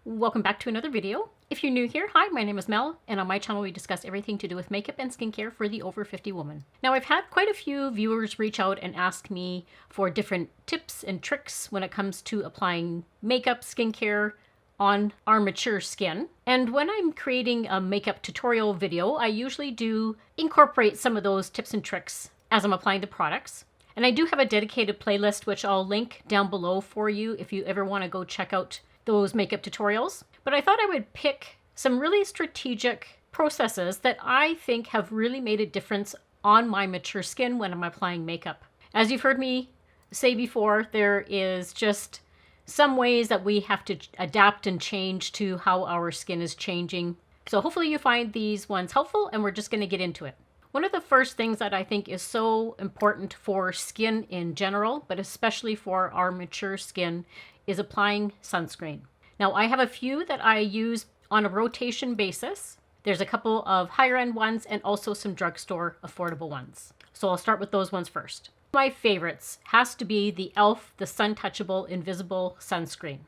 welcome back to another video. If you're new here, hi, my name is Mel, and on my channel we discuss everything to do with makeup and skincare for the over 50 woman. Now, I've had quite a few viewers reach out and ask me for different tips and tricks when it comes to applying makeup, skincare on our mature skin. And when I'm creating a makeup tutorial video, I usually do incorporate some of those tips and tricks as I'm applying the products. And I do have a dedicated playlist, which I'll link down below for you if you ever want to go check out those makeup tutorials. But I thought I would pick some really strategic processes that I think have really made a difference on my mature skin when I'm applying makeup. As you've heard me say before, there is just some ways that we have to adapt and change to how our skin is changing. So hopefully you find these ones helpful, and we're just going to get into it. One of the first things that I think is so important for skin in general, but especially for our mature skin, is applying sunscreen. Now, I have a few that I use on a rotation basis. There's a couple of higher end ones and also some drugstore affordable ones. So I'll start with those ones first. My favorites has to be the e.l.f. the Sun Touchable Invisible Sunscreen.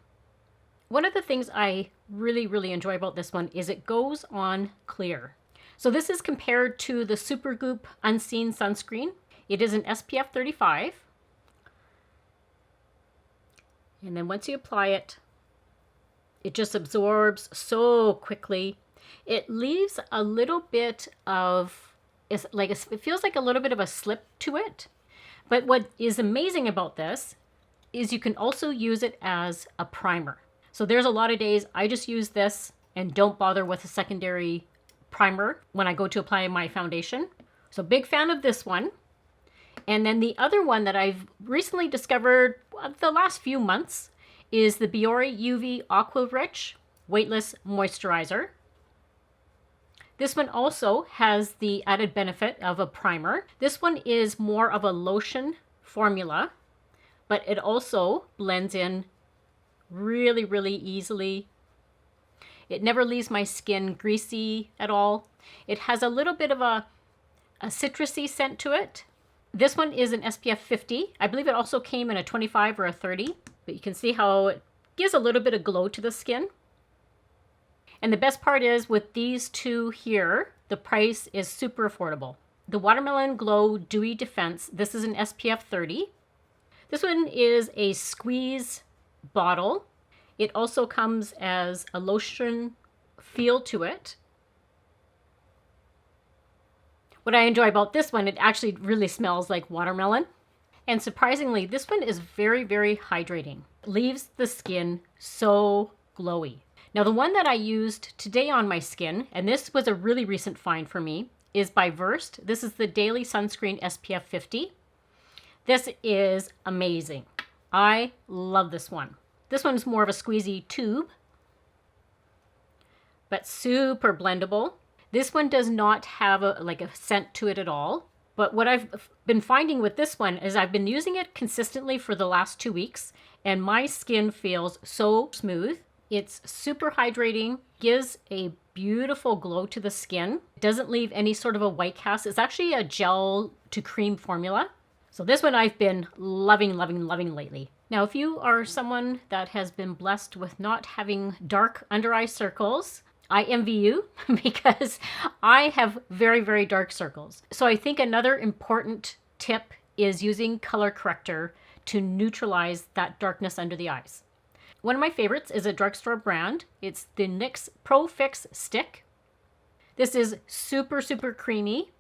One of the things I really enjoy about this one is it goes on clear. So this is compared to the Supergoop Unseen Sunscreen. It is an SPF 35. And then once you apply it, it just absorbs so quickly. It leaves a little bit of, it feels like a little bit of a slip to it. But what is amazing about this is you can also use it as a primer. So there's a lot of days I just use this and don't bother with a secondary primer when I go to apply my foundation. So big fan of this one. And then the other one that I've recently discovered the last few months is the Biore UV Aqua Rich Weightless Moisturizer. This one also has the added benefit of a primer. This one is more of a lotion formula, but it also blends in really easily. It never leaves my skin greasy at all. It has a little bit of a citrusy scent to it. This one is an SPF 50. I believe it also came in a 25 or a 30, but you can see how it gives a little bit of glow to the skin. And the best part is with these two here, the price is super affordable. The Watermelon Glow Dewy Defense, this is an SPF 30. This one is a squeeze bottle. It also comes as a lotion feel to it. What I enjoy about this one, it actually really smells like watermelon. And surprisingly, this one is very hydrating. It leaves the skin so glowy. Now, the one that I used today on my skin, and this was a really recent find for me, is by Versed. This is the Daily Sunscreen SPF 50. This is amazing. I love this one. This one's more of a squeezy tube, but super blendable. This one does not have a scent to it at all. But what I've been finding with this one is I've been using it consistently for the last 2 weeks, and my skin feels so smooth. It's super hydrating, gives a beautiful glow to the skin. It doesn't leave any sort of a white cast. It's actually a gel to cream formula. So this one I've been loving lately. Now, if you are someone that has been blessed with not having dark under eye circles, I envy you because I have very dark circles. So I think another important tip is using color corrector to neutralize that darkness under the eyes. One of my favorites is a drugstore brand. It's the NYX Pro Fix Stick. This is super creamy,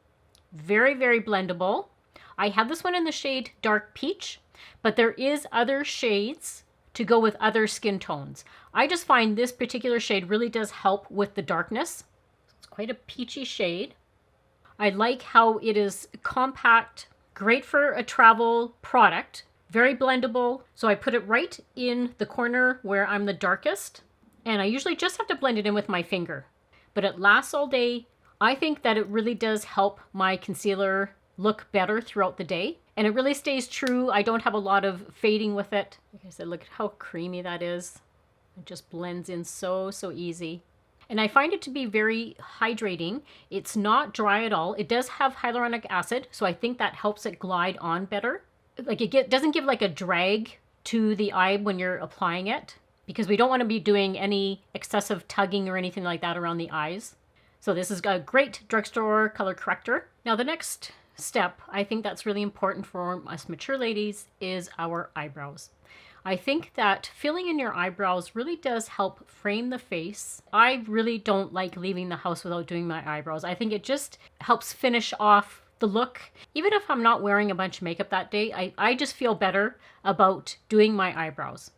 very blendable. I have this one in the shade Dark Peach, but there is other shades to go with other skin tones. I just find this particular shade really does help with the darkness. It's quite a peachy shade. I like how it is compact, great for a travel product, very blendable. So I put it right in the corner where I'm the darkest, and I usually just have to blend it in with my finger, but it lasts all day. I think that it really does help my concealer look better throughout the day. And it really stays true. I don't have a lot of fading with it. Like I said, look at how creamy that is. It just blends in so easy. And I find it to be very hydrating. It's not dry at all. It does have hyaluronic acid, so I think that helps it glide on better. Like doesn't give like a drag to the eye when you're applying it. because we don't want to be doing any excessive tugging or anything like that around the eyes. So this is a great drugstore color corrector. Now the next step, I think that's really important for us mature ladies, is our eyebrows. I think that filling in your eyebrows really does help frame the face. I really don't like leaving the house without doing my eyebrows. I think it just helps finish off the look. Even if I'm not wearing a bunch of makeup that day, I just feel better about doing my eyebrows.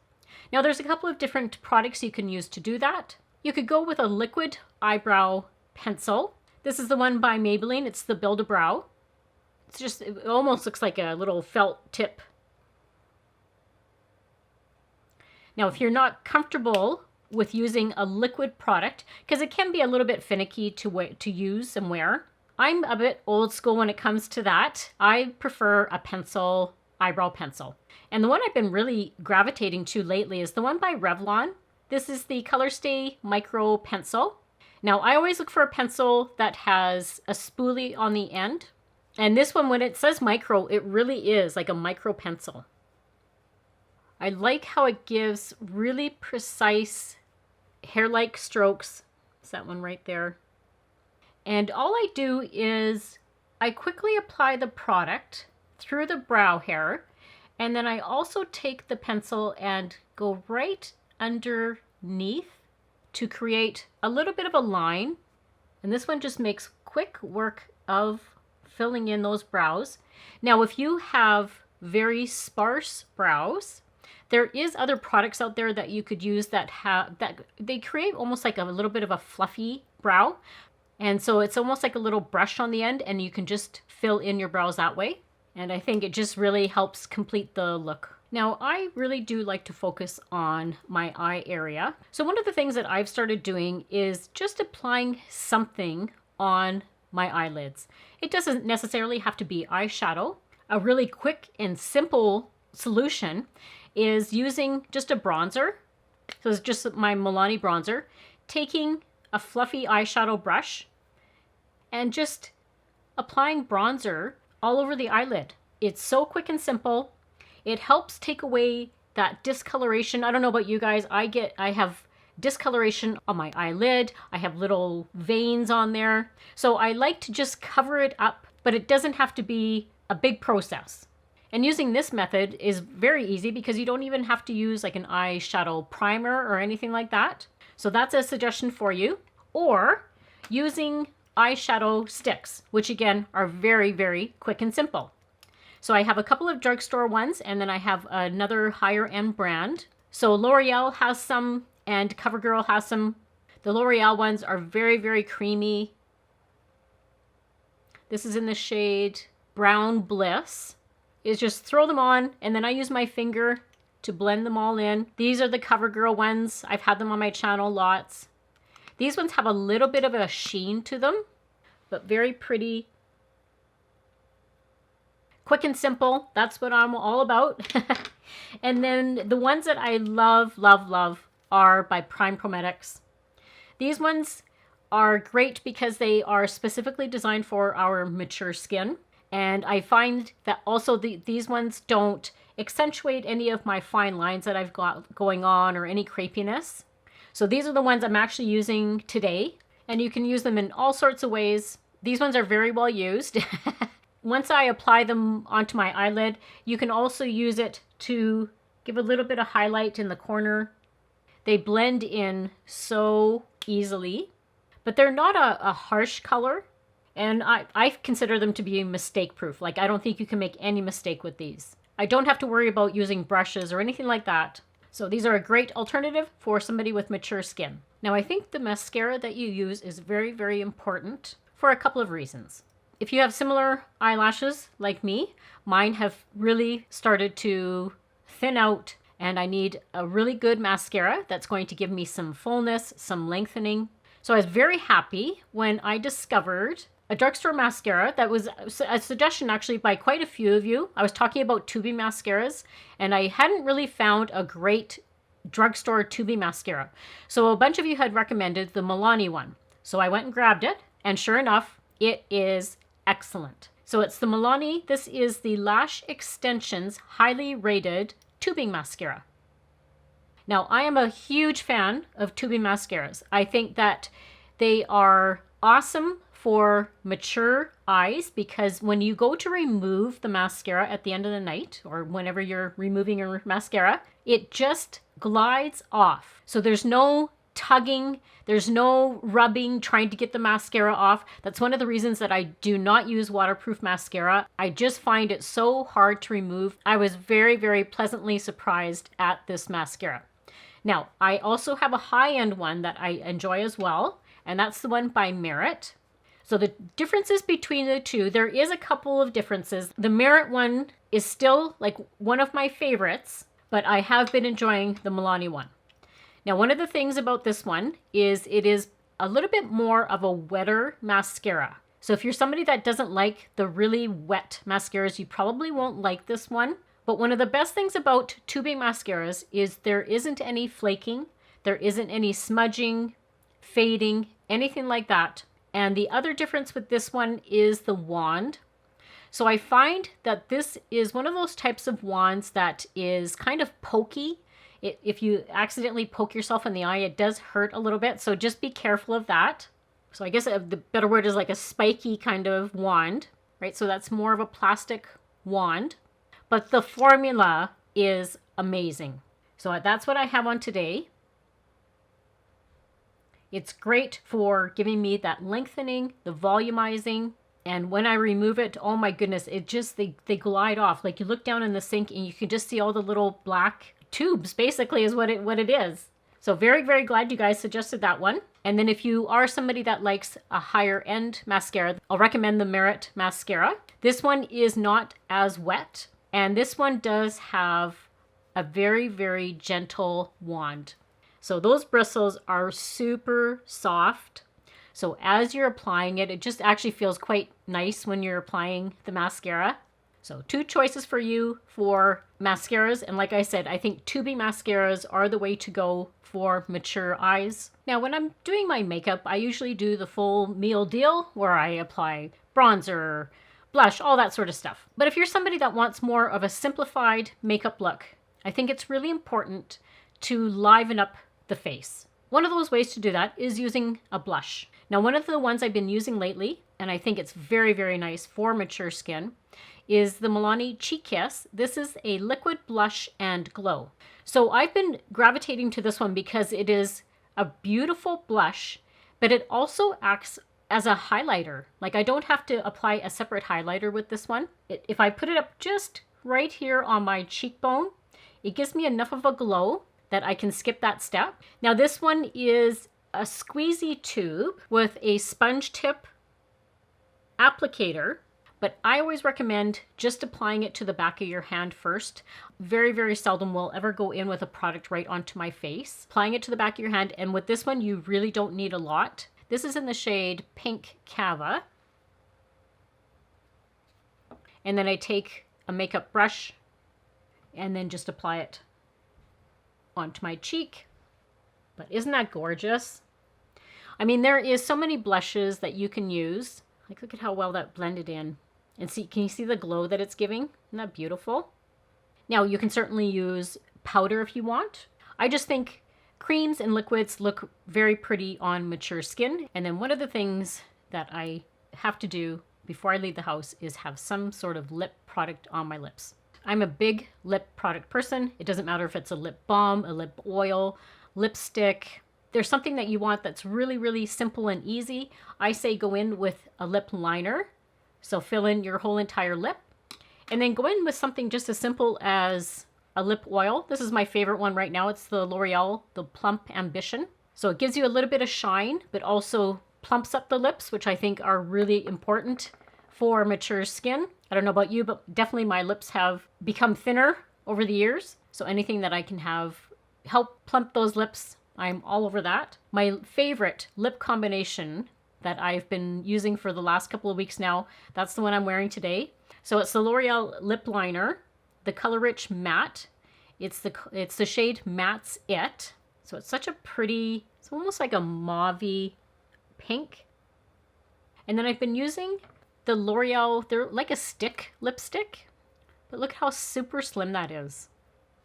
Now there's a couple of different products you can use to do that. You could go with a liquid eyebrow pencil. This is the one by Maybelline. It's the Build a Brow. It almost looks like a little felt tip. Now, if you're not comfortable with using a liquid product, because it can be a little bit finicky to use and wear, I'm a bit old school when it comes to that. I prefer a pencil, eyebrow pencil. And the one I've been really gravitating to lately is the one by Revlon. This is the Color Stay Micro Pencil. Now, I always look for a pencil that has a spoolie on the end. And this one, when it says micro, it really is like a micro pencil. I like how it gives really precise hair-like strokes. It's that one right there. And all I do is I quickly apply the product through the brow hair, and then I also take the pencil and go right underneath to create a little bit of a line. And this one just makes quick work of filling in those brows. Now, if you have very sparse brows, there is other products out there that you could use that they create almost like a little bit of a fluffy brow. And so it's almost like a little brush on the end, and you can just fill in your brows that way. And I think it just really helps complete the look. Now, I really do like to focus on my eye area. So one of the things that I've started doing is just applying something on my eyelids. It doesn't necessarily have to be eyeshadow. A really quick and simple solution is using just a bronzer. So it's just my Milani bronzer, taking a fluffy eyeshadow brush and just applying bronzer all over the eyelid. It's so quick and simple. It helps take away that discoloration. I don't know about you guys. I have discoloration on my eyelid. I have little veins on there. So I like to just cover it up, but it doesn't have to be a big process. And using this method is very easy because you don't even have to use like an eyeshadow primer or anything like that. So that's a suggestion for you. Or using eyeshadow sticks, which again are very, very quick and simple. So I have a couple of drugstore ones, and then I have another higher end brand. So L'Oreal has some and CoverGirl has some. The L'Oreal ones are very, very creamy. This is in the shade Brown Bliss. Is just throw them on, and then I use my finger to blend them all in. These are the CoverGirl ones. I've had them on my channel lots. These ones have a little bit of a sheen to them, but very pretty. Quick and simple. That's what I'm all about. And then the ones that I love, love, love are by Prime Cosmetics. These ones are great because they are specifically designed for our mature skin. And I find that also these ones don't accentuate any of my fine lines that I've got going on or any crepiness. So these are the ones I'm actually using today. And you can use them in all sorts of ways. These ones are very well used. Once I apply them onto my eyelid, you can also use it to give a little bit of highlight in the corner. They blend in so easily, but they're not a harsh color. And I consider them to be mistake proof. Like, I don't think you can make any mistake with these. I don't have to worry about using brushes or anything like that. So these are a great alternative for somebody with mature skin. Now, I think the mascara that you use is very, very important for a couple of reasons. If you have similar eyelashes like me, mine have really started to thin out, and I need a really good mascara that's going to give me some fullness, some lengthening. So I was very happy when I discovered a drugstore mascara that was a suggestion actually by quite a few of you. I was talking about tubing mascaras, and I hadn't really found a great drugstore tubing mascara. So a bunch of you had recommended the Milani one. So I went and grabbed it, and sure enough, it is excellent. So it's the Milani. This is the Lash Extensions Highly Rated Tubing Mascara. Now, I am a huge fan of tubing mascaras. I think that they are awesome for mature eyes because when you go to remove the mascara at the end of the night or whenever you're removing your mascara, it just glides off. So there's no tugging, there's no rubbing trying to get the mascara off. That's one of the reasons that I do not use waterproof mascara. I just find it so hard to remove. I was very, very pleasantly surprised at this mascara. Now, I also have a high-end one that I enjoy as well, and that's the one by Merit. So the differences between the two, there is a couple of differences. The Merit one is still like one of my favorites, but I have been enjoying the Milani one. Now, one of the things about this one is it is a little bit more of a wetter mascara. So if you're somebody that doesn't like the really wet mascaras, you probably won't like this one. But one of the best things about tubing mascaras is there isn't any flaking, there isn't any smudging, fading, anything like that. And the other difference with this one is the wand. So I find that this is one of those types of wands that is kind of pokey. If you accidentally poke yourself in the eye, it does hurt a little bit. So just be careful of that. So I guess the better word is like a spiky kind of wand, right? So that's more of a plastic wand. But the formula is amazing. So that's what I have on today. It's great for giving me that lengthening, the volumizing, and when I remove it, oh my goodness, it just, they glide off. Like you look down in the sink and you can just see all the little black tubes, basically is what it is. So very, very glad you guys suggested that one. And then if you are somebody that likes a higher end mascara, I'll recommend the Merit mascara. This one is not as wet. And this one does have a very, very gentle wand. So those bristles are super soft. So as you're applying it, it just actually feels quite nice when you're applying the mascara. So two choices for you for mascaras. And like I said, I think tubing mascaras are the way to go for mature eyes. Now, when I'm doing my makeup, I usually do the full meal deal where I apply bronzer, blush, all that sort of stuff. But if you're somebody that wants more of a simplified makeup look, I think it's really important to liven up the face. One of those ways to do that is using a blush. Now, one of the ones I've been using lately, and I think it's very, very nice for mature skin, is the Milani Cheek Kiss. This is a liquid blush and glow. So I've been gravitating to this one because it is a beautiful blush, but it also acts as a highlighter. Like I don't have to apply a separate highlighter with this one. If I put it up just right here on my cheekbone, it gives me enough of a glow that I can skip that step. Now this one is a squeezy tube with a sponge tip applicator, but I always recommend just applying it to the back of your hand first. Very, very seldom will ever go in with a product right onto my face. Applying it to the back of your hand, and with this one, you really don't need a lot. This is in the shade Pink Cava. And then I take a makeup brush and then just apply it onto my cheek. But isn't that gorgeous? I mean, there is so many blushes that you can use. Like, look at how well that blended in. And see, can you see the glow that it's giving? Isn't that beautiful? Now, you can certainly use powder if you want. I just think creams and liquids look very pretty on mature skin. And then one of the things that I have to do before I leave the house is have some sort of lip product on my lips. I'm a big lip product person. It doesn't matter if it's a lip balm, a lip oil, lipstick. There's something that you want that's really, really simple and easy. I say go in with a lip liner. So fill in your whole entire lip. And then go in with something just as simple as a lip oil. This is my favorite one right now. It's the L'Oreal, the Plump Ambition. So it gives you a little bit of shine, but also plumps up the lips, which I think are really important for mature skin. I don't know about you, but definitely my lips have become thinner over the years. So anything that I can have help plump those lips, I'm all over that. My favorite lip combination that I've been using for the last couple of weeks now, that's the one I'm wearing today. So it's the L'Oreal Lip Liner, the Color Rich Matte. It's the shade Matte's It. So it's such a pretty, it's almost like a mauve-y pink. And then I've been using the L'Oreal, they're like a stick lipstick, but look how super slim that is.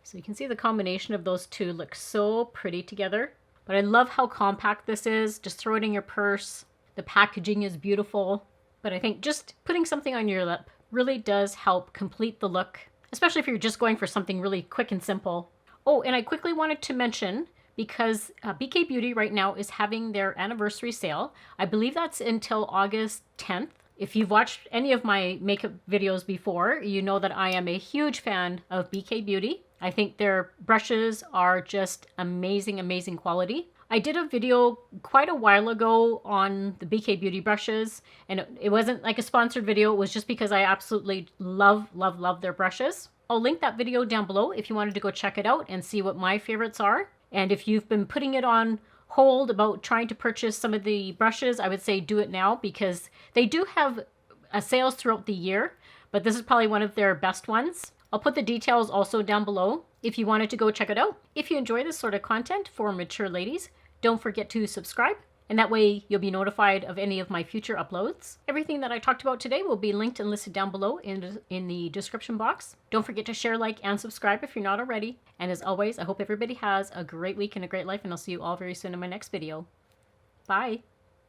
So you can see the combination of those two looks so pretty together. But I love how compact this is. Just throw it in your purse. The packaging is beautiful. But I think just putting something on your lip really does help complete the look, especially if you're just going for something really quick and simple. Oh, and I quickly wanted to mention, because BK Beauty right now is having their anniversary sale. I believe that's until August 10th. If you've watched any of my makeup videos before, you know that I am a huge fan of BK Beauty. I think their brushes are just amazing, amazing quality. I did a video quite a while ago on the BK Beauty brushes, and it wasn't like a sponsored video. It was just because I absolutely love, love, love their brushes. I'll link that video down below if you wanted to go check it out and see what my favorites are. And if you've been putting it on hold about trying to purchase some of the brushes, I would say do it now, because they do have sales throughout the year, but this is probably one of their best ones. I'll put the details also down below if you wanted to go check it out. If you enjoy this sort of content for mature ladies, don't forget to subscribe, and that way you'll be notified of any of my future uploads. Everything that I talked about today will be linked and listed down below in the description box. Don't forget to share, like, and subscribe if you're not already. And as always, I hope everybody has a great week and a great life, and I'll see you all very soon in my next video. Bye!